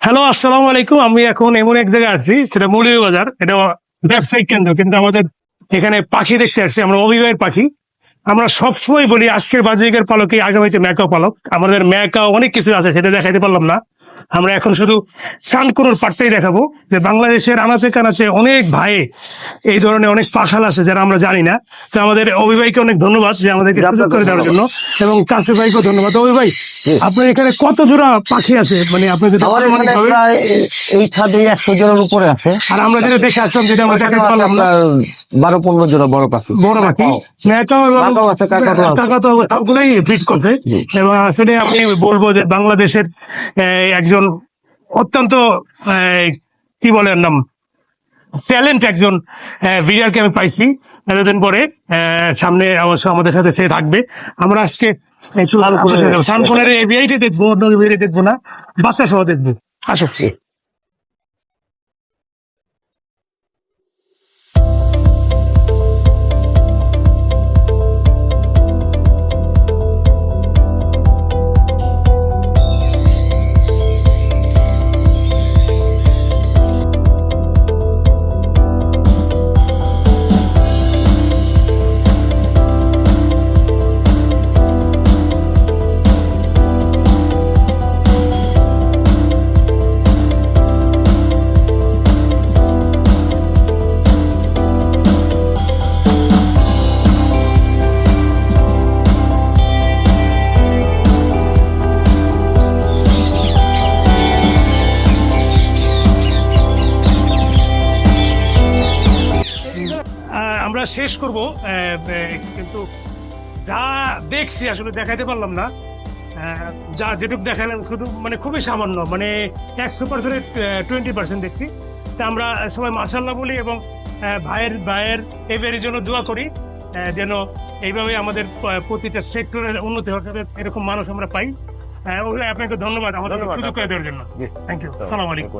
Hello, আসসালামু আলাইকুম। আমি এখন এমন এক জায়গায় আছি, সেটা মৌলভীবাজার। এটা ব্যবসায়িক কেন্দ্র, কিন্তু আমাদের এখানে পাখি দেখতে আসছি আমরা, অভিবাহের পাখি। আমরা সবসময় বলি আজকের বাজরিকের পালকে আগামীতে ম্যাকাও পালক। আমাদের ম্যাকাও অনেক কিছু আছে, সেটা দেখাইতে পারলাম না। আমরা এখন শুধু শানকুনুর পাটটাই দেখাবো, যে বাংলাদেশের আনাচে কানাচে অনেক ভাই এই ধরনের অনেক পাখাল আছে যারা আমরা জানি না। তো আমাদের অভিভাইকে অনেক ধন্যবাদ যে আমাদেরকে সুযোগ করে দেওয়ার জন্য, এবং কাশিফ ভাইকেও ধন্যবাদ। অভিভাই, আপনার এখানে কত জোড়া পাখি আছে? মানে আপনি যদি আমার এখানে প্রায় এই ছাদে 100 জোড়ার উপরে আছে। আর আমরা যেটা দেখে আসলাম, যেটা আমরা দেখাতে পারলাম না, 12-15 জোড়া বড় পাখি। বড় পাখি ম্যাকাও এবং কাকাও আছে, কাকাতুয়া আছে। কাকাতুয়া সবগুলোই ফিট করছে। এবং আসলে আমি বলবো যে বাংলাদেশের একজন অত্যন্ত কি বলেন নাম, ট্যালেন্ট একজন ভিডিওকে আমি পাইছি এতদিন পরে। সামনে অবশ্য আমাদের সাথে সে থাকবে। আমরা আজকে সানফোনের এবিআইটি দেখবো, অন্য এবিআইটি দেখবো না, বাচ্চা সহ দেখবো। আসো। আমরা শেষ করব, কিন্তু যা দেখছি আসলে দেখাইতে পারলাম না। যা যেটুকু দেখালাম শুধু মানে খুবই সামান্য, মানে 100%-এর 20% দেখছি। তা আমরা সবাই মাশাআল্লাহ বলি, এবং ভাইয়ের এবারের জন্য দোয়া করি, যেন এইভাবে আমাদের প্রতিটা সেক্টরের উন্নতি হবে, এরকম মানুষ আমরা পাই। আপনাকে ধন্যবাদ আমাদের সুযোগ করে দেওয়ার জন্য। Thank you. আসসালামু আলাইকুম।